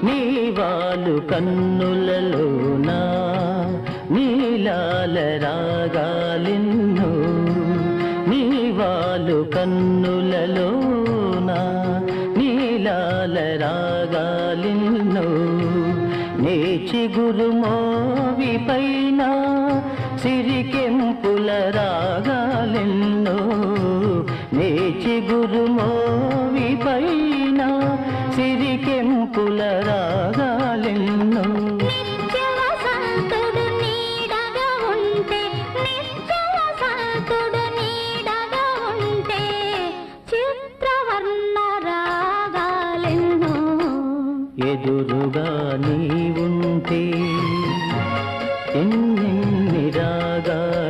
నీవాలు కన్నులలోన నీలాల రాగాలిన్నో నీవాలు కన్నులలోన నీలాల రాగాలిన్నో నీ చిగురుమోవి పైన సిరికెంపుల రాగాలెన్నో నీ చిగురుమోవి పైన సిరికెంపుల రాగాలెన్నో ఎదురుగా నీవుంటే ఎన్నెన్ని రాగాలు